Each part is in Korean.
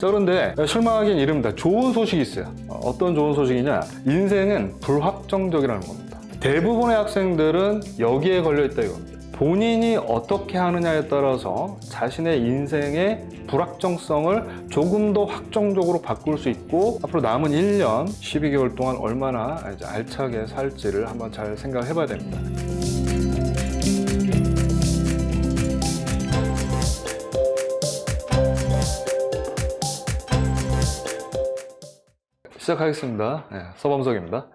자, 그런데 실망하긴 이릅니다. 좋은 소식이 있어요. 어떤 좋은 소식이냐? 인생은 불확정적이라는 겁니다. 대부분의 학생들은 여기에 걸려있다 이겁니다. 본인이 어떻게 하느냐에 따라서 자신의 인생의 불확정성을 조금 더 확정적으로 바꿀 수 있고, 앞으로 남은 1년, 12개월 동안 얼마나 이제 알차게 살지를 한번 잘 생각을 해봐야 됩니다. 시작하겠습니다. 서범석입니다.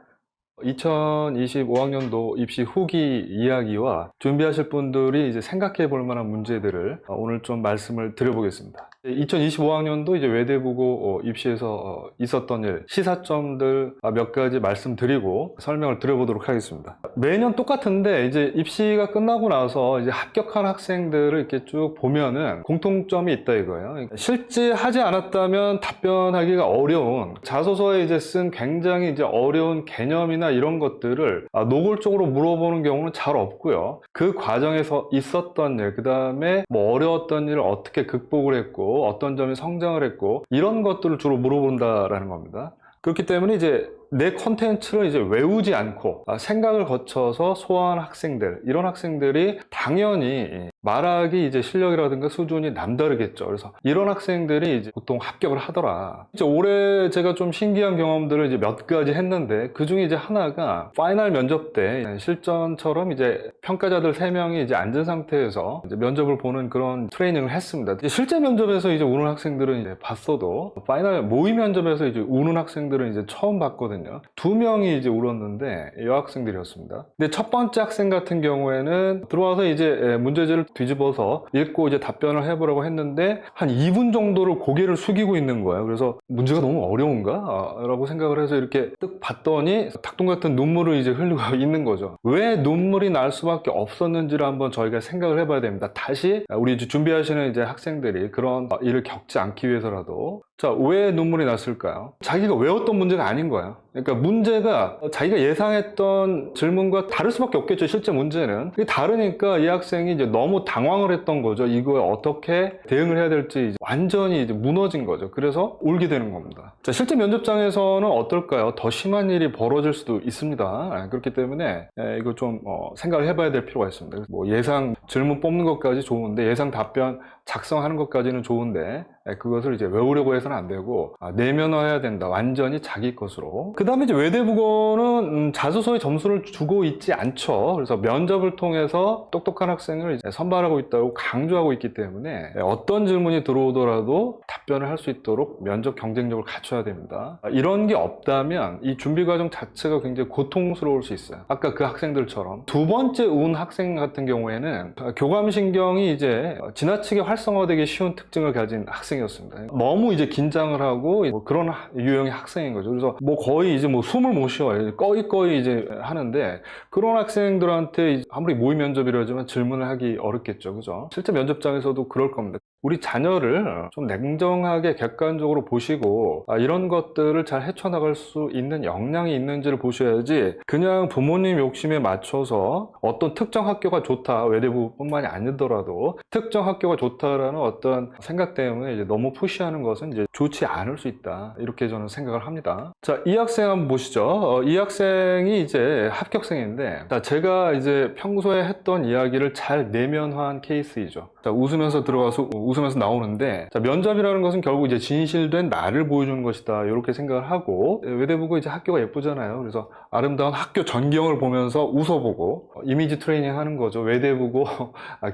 2025학년도 입시 후기 이야기와 준비하실 분들이 이제 생각해 볼 만한 문제들을 오늘 좀 말씀을 드려보겠습니다. 2025학년도 이제 외대부고 입시에서 있었던 일, 시사점들 몇 가지 말씀드리고 설명을 드려보도록 하겠습니다. 매년 똑같은데 이제 입시가 끝나고 나서 이제 합격한 학생들을 이렇게 쭉 보면은 공통점이 있다 이거예요. 실제 하지 않았다면 답변하기가 어려운, 자소서에 이제 쓴 굉장히 이제 어려운 개념이나 이런 것들을 노골적으로 물어보는 경우는 잘 없고요. 그 과정에서 있었던 일, 그 다음에 뭐 어려웠던 일을 어떻게 극복을 했고 어떤 점이 성장을 했고 이런 것들을 주로 물어본다라는 겁니다. 그렇기 때문에 이제 내 콘텐츠를 이제 외우지 않고 생각을 거쳐서 소화한 학생들, 이런 학생들이 당연히 말하기 이제 실력이라든가 수준이 남다르겠죠. 그래서 이런 학생들이 이제 보통 합격을 하더라. 이제 올해 제가 좀 신기한 경험들을 이제 몇 가지 했는데, 그 중에 이제 하나가 파이널 면접 때 실전처럼 이제 평가자들 3명이 이제 앉은 상태에서 이제 면접을 보는 그런 트레이닝을 했습니다. 실제 면접에서 이제 우는 학생들은 이제 봤어도 파이널 모의 면접에서 이제 우는 학생들은 이제 처음 봤거든요. 2명이 이제 울었는데 여학생들이었습니다. 근데 첫 번째 학생 같은 경우에는 들어와서 이제 문제지를 뒤집어서 읽고 이제 답변을 해보라고 했는데 한 2분 정도를 고개를 숙이고 있는 거예요. 그래서 문제가 너무 어려운가? 라고 생각을 해서 이렇게 뜩 봤더니 닭똥 같은 눈물을 이제 흘리고 있는 거죠. 왜 눈물이 날 수밖에 없었는지를 한번 저희가 생각을 해봐야 됩니다. 다시 우리 준비하시는 이제 학생들이 그런 일을 겪지 않기 위해서라도. 자, 왜 눈물이 났을까요? 자기가 외웠던 문제가 아닌 거예요. 그러니까 문제가 자기가 예상했던 질문과 다를 수밖에 없겠죠. 실제 문제는. 그게 다르니까 이 학생이 이제 너무 당황을 했던 거죠. 이거에 어떻게 대응을 해야 될지 이제 완전히 이제 무너진 거죠. 그래서 울게 되는 겁니다. 자, 실제 면접장에서는 어떨까요? 더 심한 일이 벌어질 수도 있습니다. 그렇기 때문에 이거 좀 생각을 해봐야 될 필요가 있습니다. 뭐 예상 질문 뽑는 것까지 좋은데, 예상 답변 작성하는 것까지는 좋은데 그것을 이제 외우려고 해서는 안 되고 내면화해야 된다. 완전히 자기 것으로. 그 다음에 이제 외대부고는 자소서에 점수를 주고 있지 않죠. 그래서 면접을 통해서 똑똑한 학생을 이제 선발하고 있다고 강조하고 있기 때문에 어떤 질문이 들어오더라도 답변을 할 수 있도록 면접 경쟁력을 갖춰야 됩니다. 이런 게 없다면 이 준비 과정 자체가 굉장히 고통스러울 수 있어요. 아까 그 학생들처럼. 두 번째 운 학생 같은 경우에는 교감신경이 이제 지나치게 활성화되기 쉬운 특징을 가진 학생이었습니다. 너무 이제 긴장을 하고 뭐 그런 유형의 학생인 거죠. 그래서 뭐 거의 이제 뭐 숨을 못 쉬어요. 꺼이꺼이 이제 하는데, 그런 학생들한테 아무리 모의 면접이라지만 질문을 하기 어렵겠죠. 그죠? 실제 면접장에서도 그럴 겁니다. 우리 자녀를 좀 냉정하게 객관적으로 보시고 이런 것들을 잘 헤쳐나갈 수 있는 역량이 있는지를 보셔야지, 그냥 부모님 욕심에 맞춰서 어떤 특정 학교가 좋다, 외대부뿐만이 아니더라도 특정 학교가 좋다라는 어떤 생각 때문에 이제 너무 푸시하는 것은 이제 좋지 않을 수 있다, 이렇게 저는 생각을 합니다. 자, 이 학생 한번 보시죠. 이 학생이 이제 합격생인데, 제가 이제 평소에 했던 이야기를 잘 내면화한 케이스이죠. 자, 웃으면서 들어가서 웃으면서 나오는데, 자, 면접이라는 것은 결국 이제 진실된 나를 보여주는 것이다, 이렇게 생각을 하고, 외대부고 이제 학교가 예쁘잖아요. 그래서 아름다운 학교 전경을 보면서 웃어보고 이미지 트레이닝 하는 거죠. 외대부고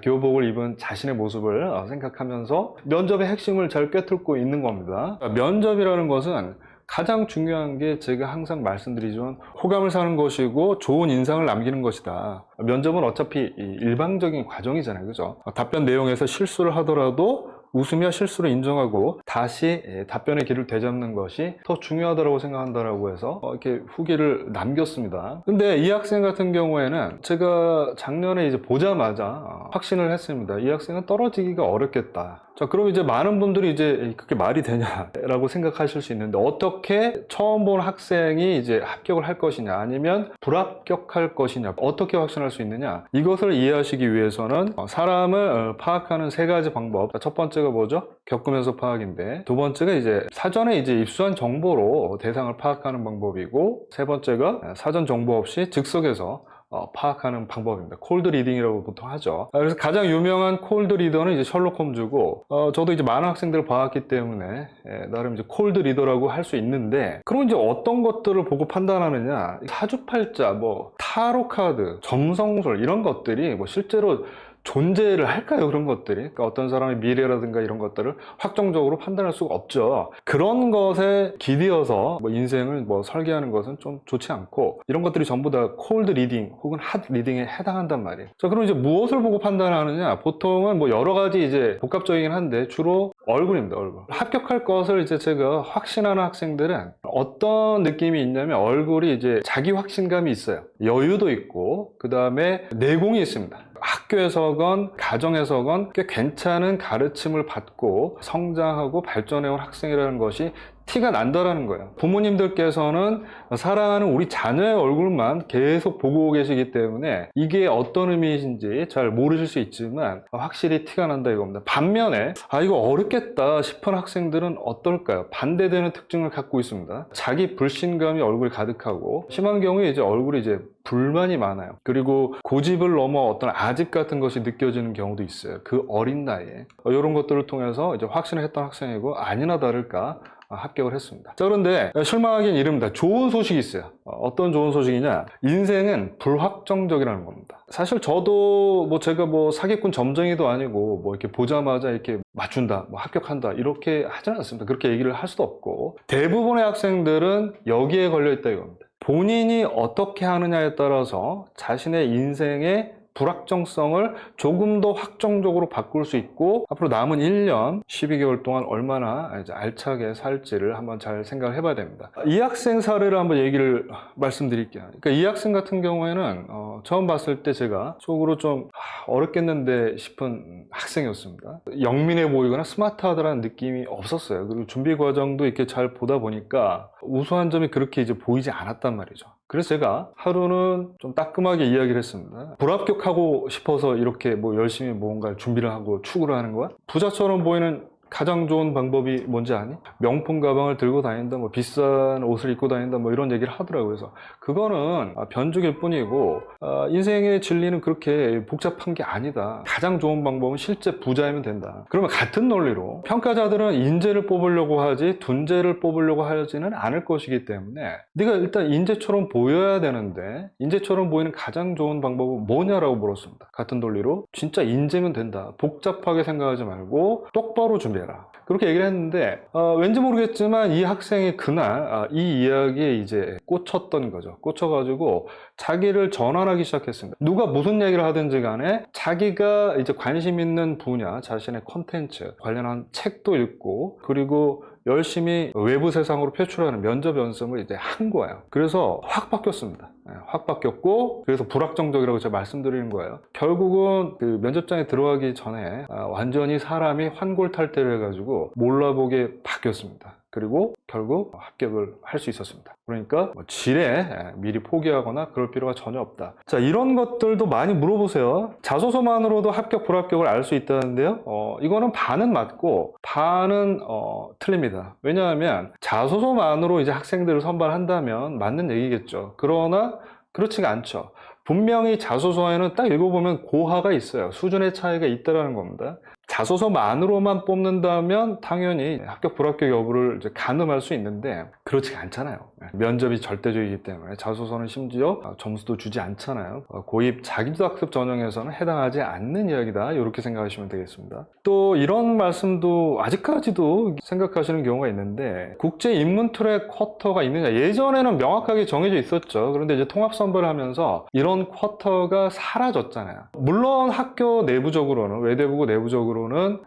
교복을 입은 자신의 모습을 생각하면서 면접의 핵심을 잘 꿰뚫고 있는 겁니다. 면접이라는 것은 가장 중요한 게 제가 항상 말씀드리지만 호감을 사는 것이고 좋은 인상을 남기는 것이다. 면접은 어차피 일방적인 과정이잖아요. 그죠? 답변 내용에서 실수를 하더라도 웃으며 실수를 인정하고 다시 답변의 길을 되잡는 것이 더 중요하다고 생각한다라고 해서 이렇게 후기를 남겼습니다. 근데 이 학생 같은 경우에는 제가 작년에 이제 보자마자 확신을 했습니다. 이 학생은 떨어지기가 어렵겠다. 자, 그럼 이제 많은 분들이 이제 그게 말이 되냐라고 생각하실 수 있는데, 어떻게 처음 본 학생이 이제 합격을 할 것이냐, 아니면 불합격할 것이냐, 어떻게 확신할 수 있느냐, 이것을 이해하시기 위해서는 사람을 파악하는 3가지 방법. 첫 번째 번째가 뭐죠? 겪으면서 파악인데, 두 번째가 이제 사전에 이제 입수한 정보로 대상을 파악하는 방법이고, 세 번째가 사전 정보 없이 즉석에서 파악하는 방법입니다. 콜드 리딩이라고 보통 하죠. 그래서 가장 유명한 콜드 리더는 이제 셜록 홈즈고, 저도 이제 많은 학생들을 봐왔기 때문에 나름 이제 콜드 리더라고 할 수 있는데, 그럼 이제 어떤 것들을 보고 판단하느냐? 사주팔자, 뭐 타로 카드, 점성술 이런 것들이 뭐 실제로 존재를 할까요? 그런 것들이. 그러니까 어떤 사람의 미래라든가 이런 것들을 확정적으로 판단할 수가 없죠. 그런 것에 기대어서 뭐 인생을 뭐 설계하는 것은 좀 좋지 않고, 이런 것들이 전부 다 콜드 리딩 혹은 핫 리딩에 해당한단 말이에요. 자, 그럼 이제 무엇을 보고 판단하느냐? 보통은 뭐 여러 가지 이제 복합적이긴 한데 주로 얼굴입니다. 얼굴. 합격할 것을 이제 제가 확신하는 학생들은 어떤 느낌이 있냐면, 얼굴이 이제 자기 확신감이 있어요. 여유도 있고, 그 다음에 내공이 있습니다. 학교에서건 가정에서건 꽤 괜찮은 가르침을 받고 성장하고 발전해온 학생이라는 것이 티가 난다라는 거예요. 부모님들께서는 사랑하는 우리 자녀의 얼굴만 계속 보고 계시기 때문에 이게 어떤 의미인지 잘 모르실 수 있지만 확실히 티가 난다 이겁니다. 반면에 이거 어렵겠다 싶은 학생들은 어떨까요? 반대되는 특징을 갖고 있습니다. 자기 불신감이 얼굴에 가득하고, 심한 경우에 이제 얼굴이 이제 불만이 많아요. 그리고 고집을 넘어 어떤 아집 같은 것이 느껴지는 경우도 있어요. 그 어린 나이에. 이런 것들을 통해서 이제 확신을 했던 학생이고, 아니나 다를까 합격을 했습니다. 자, 그런데 실망하긴 이릅니다. 좋은 소식이 있어요. 어떤 좋은 소식이냐? 인생은 불확정적이라는 겁니다. 사실 저도 뭐 제가 뭐 사기꾼 점쟁이도 아니고 뭐 이렇게 보자마자 이렇게 맞춘다, 뭐 합격한다 이렇게 하지는 않습니다. 그렇게 얘기를 할 수도 없고, 대부분의 학생들은 여기에 걸려 있다 이겁니다. 본인이 어떻게 하느냐에 따라서 자신의 인생의 불확정성을 조금 더 확정적으로 바꿀 수 있고, 앞으로 남은 1년 12개월 동안 얼마나 이제 알차게 살지를 한번 잘 생각을 해봐야 됩니다. 이 학생 사례를 한번 얘기를 말씀드릴게요. 그러니까 이 학생 같은 경우에는 처음 봤을 때 제가 속으로 좀 어렵겠는데 싶은 학생이었습니다. 영민해 보이거나 스마트하다라는 느낌이 없었어요. 그리고 준비 과정도 이렇게 잘 보다 보니까 우수한 점이 그렇게 이제 보이지 않았단 말이죠. 그래서 제가 하루는 좀 따끔하게 이야기를 했습니다. 불합격하고 싶어서 이렇게 뭐 열심히 뭔가 준비를 하고 추구를 하는 거야? 부자처럼 보이는 가장 좋은 방법이 뭔지 아니? 명품 가방을 들고 다닌다, 뭐 비싼 옷을 입고 다닌다, 뭐 이런 얘기를 하더라고요. 그래서 그거는 변죽일 뿐이고, 인생의 진리는 그렇게 복잡한 게 아니다. 가장 좋은 방법은 실제 부자이면 된다. 그러면 같은 논리로 평가자들은 인재를 뽑으려고 하지 둔재를 뽑으려고 하지는 않을 것이기 때문에, 네가 일단 인재처럼 보여야 되는데 인재처럼 보이는 가장 좋은 방법은 뭐냐라고 물었습니다. 같은 논리로 진짜 인재면 된다. 복잡하게 생각하지 말고 똑바로 준비해. 그렇게 얘기를 했는데, 왠지 모르겠지만 이 학생이 그날 이 이야기에 이제 꽂혔던 거죠. 꽂혀가지고 자기를 전환하기 시작했습니다. 누가 무슨 얘기를 하든지 간에 자기가 이제 관심 있는 분야, 자신의 콘텐츠 관련한 책도 읽고, 그리고 열심히 외부 세상으로 표출하는 면접 연습을 이제 한 거예요. 그래서 확 바뀌었습니다. 확 바뀌었고, 그래서 불확정적이라고 제가 말씀드리는 거예요. 결국은 그 면접장에 들어가기 전에 완전히 사람이 환골탈태를 해가지고 몰라보게 바뀌었습니다. 그리고 결국 합격을 할 수 있었습니다. 그러니까 뭐 질에 미리 포기하거나 그럴 필요가 전혀 없다. 자, 이런 것들도 많이 물어보세요. 자소서만으로도 합격 불합격을 알 수 있다는데요, 이거는 반은 맞고 반은 틀립니다. 왜냐하면 자소서만으로 이제 학생들을 선발한다면 맞는 얘기겠죠. 그러나 그렇지가 않죠. 분명히 자소서에는 딱 읽어보면 고하가 있어요. 수준의 차이가 있다는 겁니다. 자소서만으로만 뽑는다면 당연히 합격 불합격 여부를 이제 가늠할 수 있는데 그렇지가 않잖아요. 면접이 절대적이기 때문에 자소서는 심지어 점수도 주지 않잖아요. 고입 자기도학습 전형에서는 해당하지 않는 이야기다, 이렇게 생각하시면 되겠습니다. 또 이런 말씀도 아직까지도 생각하시는 경우가 있는데, 국제 입문 트랙 쿼터가 있느냐? 예전에는 명확하게 정해져 있었죠. 그런데 이제 통합 선발을 하면서 이런 쿼터가 사라졌잖아요. 물론 학교 내부적으로는, 외대부고 내부적으로는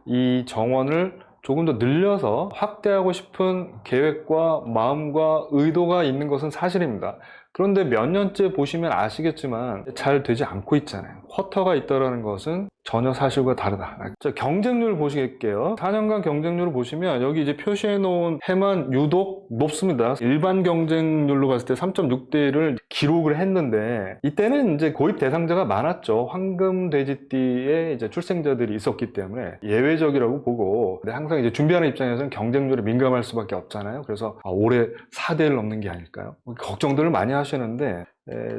이 정원을 조금 더 늘려서 확대하고 싶은 계획과 마음과 의도가 있는 것은 사실입니다. 그런데 몇 년째 보시면 아시겠지만 잘 되지 않고 있잖아요. 쿼터가 있다는 것은 전혀 사실과 다르다. 자, 경쟁률 보시겠게요. 4년간 경쟁률을 보시면 여기 이제 표시해 놓은 해만 유독 높습니다. 일반 경쟁률로 봤을 때 3.6대 1을 기록을 했는데 이때는 이제 고입 대상자가 많았죠. 황금 돼지띠에 이제 출생자들이 있었기 때문에 예외적이라고 보고, 근데 항상 이제 준비하는 입장에서는 경쟁률에 민감할 수밖에 없잖아요. 그래서 올해 4대 1 넘는 게 아닐까요? 걱정들을 많이 하시는데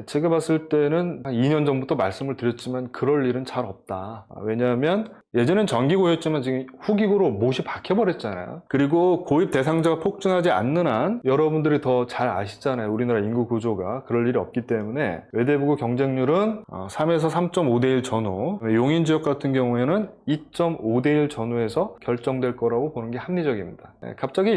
제가 봤을 때는 한 2년 전부터 말씀을 드렸지만 그럴 일은 잘 없다. 왜냐하면 예전엔 정기고였지만 지금 후기고로 못이 박혀버렸잖아요. 그리고 고입 대상자가 폭증하지 않는 한 여러분들이 더 잘 아시잖아요. 우리나라 인구 구조가 그럴 일이 없기 때문에 외대부고 경쟁률은 3에서 3.5대 1 전후, 용인 지역 같은 경우에는 2.5대 1 전후에서 결정될 거라고 보는 게 합리적입니다. 갑자기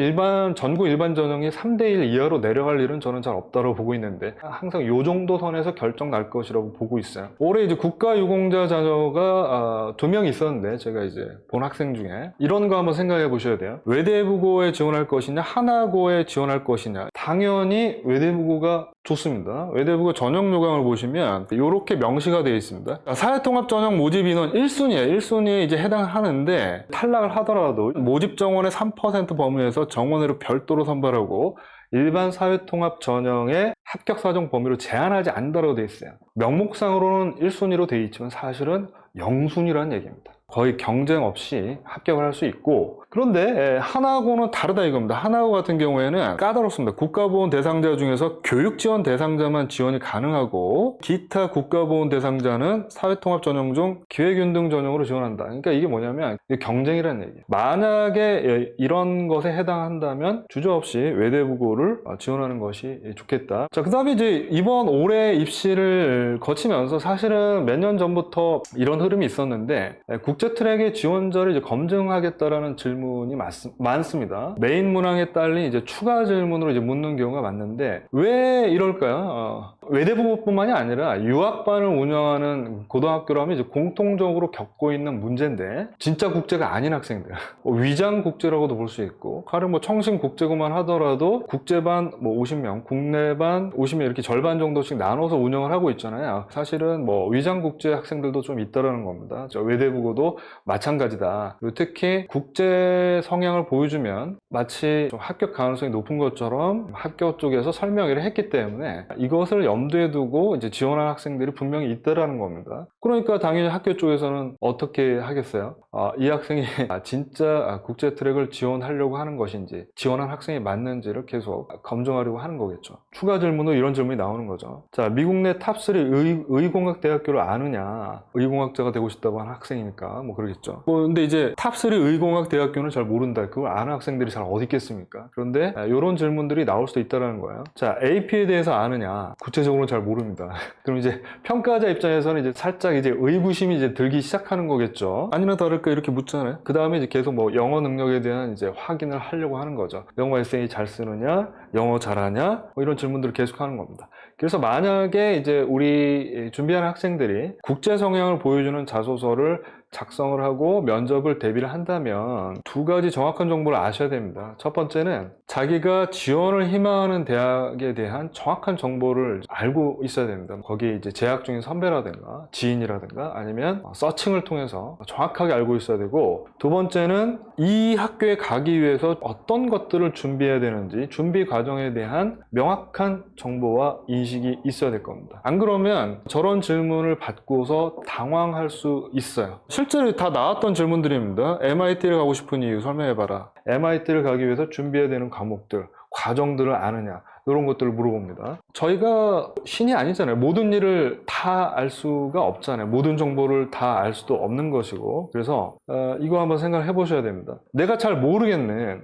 전국 일반 전형이 3대 1 이하로 내려갈 일은 저는 잘 없다고 보고 있는데 항상 요 정도 선에서 결정 날 것이라고 보고 있어요. 올해 이제 국가유공자 자녀가 2명 있었는데 제가 이제 본 학생 중에 이런 거 한번 생각해 보셔야 돼요. 외대부고에 지원할 것이냐 하나고에 지원할 것이냐. 당연히 외대부고가 좋습니다. 외대부고 전형 요강을 보시면 이렇게 명시가 되어 있습니다. 사회통합 전형 모집 인원 1순위에 1순위에 이제 해당하는데 탈락을 하더라도 모집 정원의 3% 범위에서 정원으로 별도로 선발하고 일반 사회통합 전형의 합격 사정 범위로 제한하지 않는다고 되어 있어요. 명목상으로는 1순위로 되어 있지만 사실은 0순위라는 얘기입니다. 거의 경쟁 없이 합격을 할 수 있고, 그런데 하나고는 다르다 이겁니다. 하나고 같은 경우에는 까다롭습니다. 국가보훈 대상자 중에서 교육지원 대상자만 지원이 가능하고 기타 국가보훈 대상자는 사회통합 전형 중 기회균등 전형으로 지원한다. 그러니까 이게 뭐냐면 경쟁이라는 얘기예요. 만약에 이런 것에 해당한다면 주저없이 외대부고를 지원하는 것이 좋겠다. 자, 그 다음에 이제 이번 올해 입시를 거치면서 사실은 몇 년 전부터 이런 흐름이 있었는데 국제 트랙의 지원자를 이제 검증하겠다라는 질문이 많습니다. 메인 문항에 딸린 이제 추가 질문으로 이제 묻는 경우가 많은데 왜 이럴까요? 외대부고뿐만이 아니라 유학반을 운영하는 고등학교라면 이제 공통적으로 겪고 있는 문제인데 진짜 국제가 아닌 학생들, 위장 국제라고도 볼 수 있고, 가령 뭐 청신 국제고만 하더라도 국제반 뭐 50명, 국내반 50명 이렇게 절반 정도씩 나눠서 운영을 하고 있잖아요. 사실은 뭐 위장 국제 학생들도 좀 있다라는 겁니다. 외대부고도 마찬가지다. 그리고 특히 국제 성향을 보여주면 마치 좀 합격 가능성이 높은 것처럼 학교 쪽에서 설명을 했기 때문에 이것을 염두에 두고 이제 지원한 학생들이 분명히 있다라는 겁니다. 그러니까 당연히 학교 쪽에서는 어떻게 하겠어요? 이 학생이 진짜 국제 트랙을 지원하려고 하는 것인지, 지원한 학생이 맞는지를 계속 검증하려고 하는 거겠죠. 추가 질문으로 이런 질문이 나오는 거죠. 자, 미국 내 탑3 의공학 대학교를 아느냐? 의공학자가 되고 싶다고 하는 학생이니까 뭐 그러겠죠. 근데 이제 탑3 의공학 대학교는 잘 모른다. 그걸 아는 학생들이 잘 어디 있겠습니까? 그런데 이런 질문들이 나올 수도 있다는 거예요. 자, AP에 대해서 아느냐? 구체적으로는 잘 모릅니다. 그럼 이제 평가자 입장에서는 이제 살짝 이제 의구심이 이제 들기 시작하는 거겠죠. 아니나 다를까 이렇게 묻잖아요. 그 다음에 이제 계속 뭐 영어 능력에 대한 이제 확인을 하려고 하는 거죠. 영어 에세이 잘 쓰느냐? 영어 잘하냐? 뭐 이런 질문들을 계속 하는 겁니다. 그래서 만약에 이제 우리 준비하는 학생들이 국제 성향을 보여주는 자소서를 작성을 하고 면접을 대비를 한다면 두 가지 정확한 정보를 아셔야 됩니다. 첫 번째는 자기가 지원을 희망하는 대학에 대한 정확한 정보를 알고 있어야 됩니다. 거기에 이제 재학 중인 선배라든가 지인이라든가 아니면 서칭을 통해서 정확하게 알고 있어야 되고, 두 번째는 이 학교에 가기 위해서 어떤 것들을 준비해야 되는지 준비 과정에 대한 명확한 정보와 인식이 있어야 될 겁니다. 안 그러면 저런 질문을 받고서 당황할 수 있어요. 실제로 다 나왔던 질문들입니다. MIT를 가고 싶은 이유 설명해봐라. MIT를 가기 위해서 준비해야 되는 과목들, 과정들을 아느냐, 이런 것들을 물어봅니다. 저희가 신이 아니잖아요. 모든 일을 다 알 수가 없잖아요. 모든 정보를 다 알 수도 없는 것이고, 그래서 이거 한번 생각을 해보셔야 됩니다. 내가 잘 모르겠는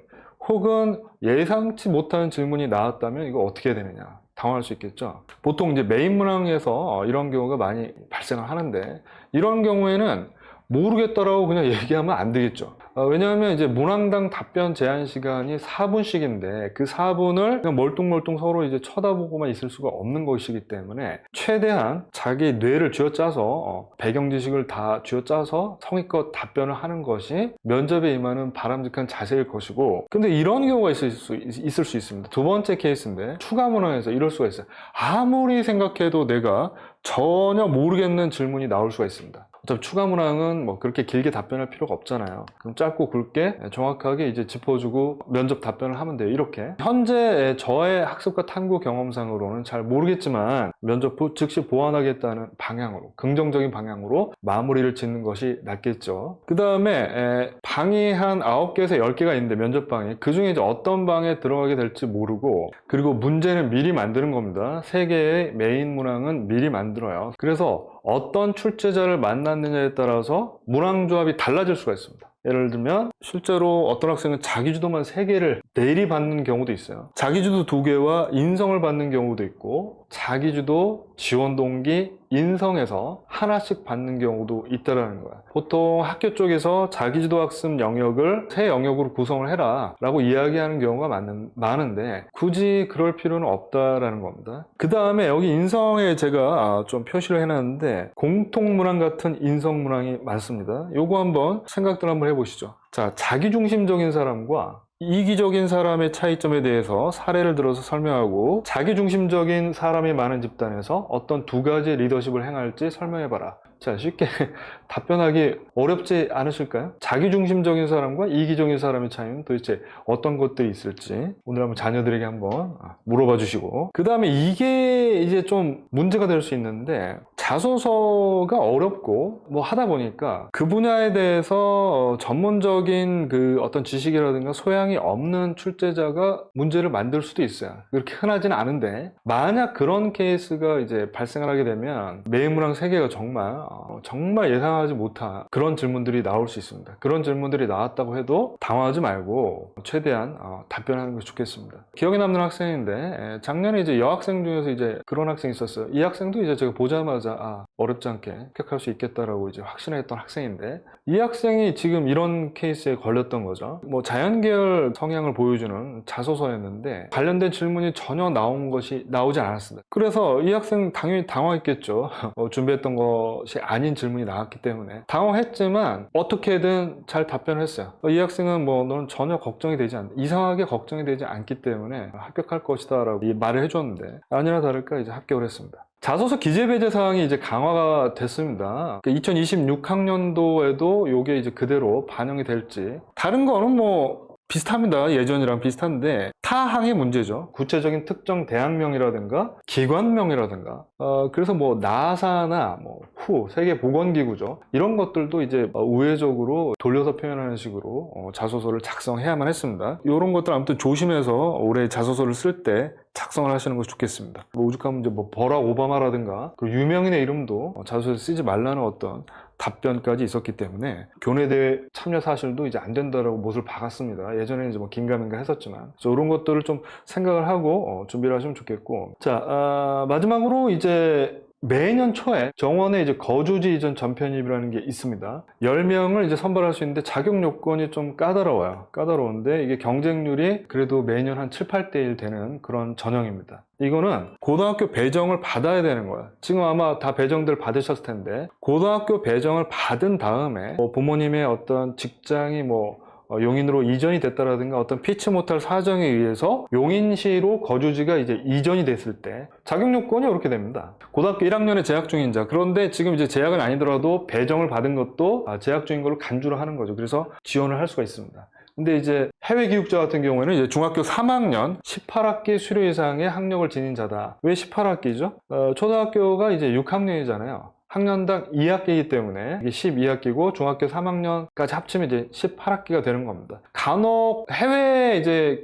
혹은 예상치 못한 질문이 나왔다면 이거 어떻게 해야 되느냐, 당황할 수 있겠죠. 보통 이제 메인 문항에서 이런 경우가 많이 발생을 하는데, 이런 경우에는 모르겠다라고 그냥 얘기하면 안 되겠죠. 왜냐하면 이제 문항당 답변 제한 시간이 4분씩인데 그 4분을 그냥 멀뚱멀뚱 서로 이제 쳐다보고만 있을 수가 없는 것이기 때문에 최대한 자기 뇌를 쥐어짜서 배경 지식을 다 쥐어짜서 성의껏 답변을 하는 것이 면접에 임하는 바람직한 자세일 것이고, 근데 이런 경우가 있을 수 있습니다. 두 번째 케이스인데 추가 문항에서 이럴 수가 있어요. 아무리 생각해도 내가 전혀 모르겠는 질문이 나올 수가 있습니다. 어차피 추가 문항은 뭐 그렇게 길게 답변할 필요가 없잖아요. 그럼 짧고 굵게 정확하게 이제 짚어주고 면접 답변을 하면 돼요. 이렇게. 현재 저의 학습과 탐구 경험상으로는 잘 모르겠지만 면접 즉시 보완하겠다는 방향으로, 긍정적인 방향으로 마무리를 짓는 것이 낫겠죠. 그 다음에 방이 한 9개에서 10개가 있는데 면접방이 그 중에 이제 어떤 방에 들어가게 될지 모르고, 그리고 문제는 미리 만드는 겁니다. 3개의 메인 문항은 미리 만들어요. 그래서 어떤 출제자를 만났느냐에 따라서 문항 조합이 달라질 수가 있습니다. 예를 들면 실제로 어떤 학생은 자기주도만 3개를 내리 받는 경우도 있어요. 자기주도 2개와 인성을 받는 경우도 있고, 자기주도, 지원 동기, 인성에서 하나씩 받는 경우도 있다는 거야. 보통 학교 쪽에서 자기주도 학습 영역을 3 영역으로 구성을 해라 라고 이야기하는 경우가 많은데 굳이 그럴 필요는 없다라는 겁니다. 그 다음에 여기 인성에 제가 좀 표시를 해놨는데 공통문항 같은 인성문항이 많습니다. 요거 한번 생각들 한번 해보시죠. 자, 자기중심적인 사람과 이기적인 사람의 차이점에 대해서 사례를 들어서 설명하고, 자기중심적인 사람이 많은 집단에서 어떤 2가지 리더십을 행할지 설명해봐라. 자, 쉽게 답변하기 어렵지 않으실까요? 자기중심적인 사람과 이기적인 사람의 차이는 도대체 어떤 것들이 있을지 오늘 한번 자녀들에게 한번 물어봐 주시고, 그 다음에 이게 이제 좀 문제가 될 수 있는데, 자소서가 어렵고 뭐 하다 보니까 그 분야에 대해서 전문적인 그 어떤 지식이라든가 소양이 없는 출제자가 문제를 만들 수도 있어요. 그렇게 흔하지는 않은데, 만약 그런 케이스가 이제 발생을 하게 되면 메인 문항 3개가 정말 예상하지 못한 그런 질문들이 나올 수 있습니다. 그런 질문들이 나왔다고 해도 당황하지 말고 최대한 답변하는 게 좋겠습니다. 기억에 남는 학생인데, 작년에 이제 여학생 중에서 이제 그런 학생이 있었어요. 이 학생도 이제 제가 보자마자 어렵지 않게 합격할 수 있겠다라고 이제 확신했던 학생인데, 이 학생이 지금 이런 케이스에 걸렸던 거죠. 뭐 자연계열 성향을 보여주는 자소서였는데 관련된 질문이 전혀 나오지 않았습니다. 그래서 이 학생 당연히 당황했겠죠. 준비했던 것이 아닌 질문이 나왔기 때문에 당황했지만 어떻게든 잘 답변을 했어요. 이 학생은 뭐 너는 전혀 걱정이 되지 않다, 이상하게 걱정이 되지 않기 때문에 합격할 것이다 라고 말을 해줬는데, 아니나 다를까 이제 합격을 했습니다. 자소서 기재 배제 사항이 이제 강화가 됐습니다. 2026학년도에도 이게 이제 그대로 반영이 될지, 다른 거는 뭐 비슷합니다. 예전이랑 비슷한데 타항의 문제죠. 구체적인 특정 대학명이라든가 기관명이라든가 그래서 뭐 나사나 뭐 WHO 세계보건기구죠. 이런 것들도 이제 우회적으로 돌려서 표현하는 식으로 자소서를 작성해야만 했습니다. 이런 것들 아무튼 조심해서 올해 자소서를 쓸 때 작성을 하시는 것이 좋겠습니다. 뭐 오죽하면 이제 뭐 버락 오바마라든가 그 유명인의 이름도 자소서에 쓰지 말라는 어떤 답변까지 있었기 때문에 교내대회 참여 사실도 이제 안 된다라고 못을 박았습니다. 예전에는 이제 뭐 긴가민가 했었지만, 이런 것들을 좀 생각을 하고 준비를 하시면 좋겠고, 자, 마지막으로 이제 매년 초에 정원에 이제 거주지 이전 전편입이라는 게 있습니다. 10명을 이제 선발할 수 있는데 자격 요건이 좀 까다로워요. 까다로운데 이게 경쟁률이 그래도 매년 한 7, 8대 1 되는 그런 전형입니다. 이거는 고등학교 배정을 받아야 되는 거야. 지금 아마 다 배정들 받으셨을 텐데, 고등학교 배정을 받은 다음에 부모님의 어떤 직장이 용인으로 이전이 됐다라든가 어떤 피치 못할 사정에 의해서 용인시로 거주지가 이제 이전이 됐을 때 자격 요건이 이렇게 됩니다. 고등학교 1학년에 재학 중인 자, 그런데 지금 이제 재학은 아니더라도 배정을 받은 것도 재학 중인 걸로 간주를 하는 거죠. 그래서 지원을 할 수가 있습니다. 근데 이제 해외 기육자 같은 경우에는 이제 중학교 3학년 18학기 수료 이상의 학력을 지닌 자다. 왜 18학기죠? 초등학교가 이제 6학년이잖아요. 학년당 2학기이기 때문에 이게 12학기고 중학교 3학년까지 합치면 이제 18학기가 되는 겁니다. 간혹 해외 이제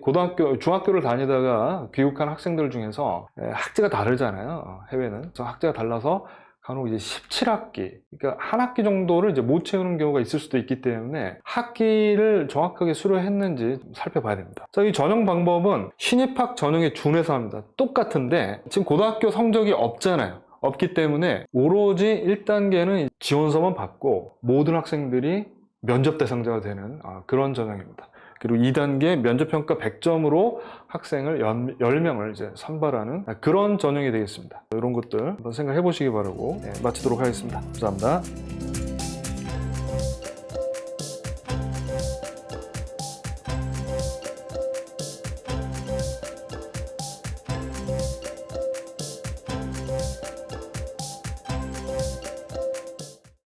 중학교를 다니다가 귀국한 학생들 중에서 학제가 다르잖아요. 해외는. 그래서 학제가 달라서 간혹 이제 17학기, 그러니까 한 학기 정도를 이제 못 채우는 경우가 있을 수도 있기 때문에 학기를 정확하게 수료했는지 좀 살펴봐야 됩니다. 자, 이 전형 방법은 신입학 전형에 준해서 합니다. 똑같은데 지금 고등학교 성적이 없기 때문에 오로지 1단계는 지원서만 받고 모든 학생들이 면접 대상자가 되는 그런 전형입니다. 그리고 2단계 면접평가 100점으로 학생을 10명을 이제 선발하는 그런 전형이 되겠습니다. 이런 것들 한번 생각해 보시기 바라고 마치도록 하겠습니다. 감사합니다.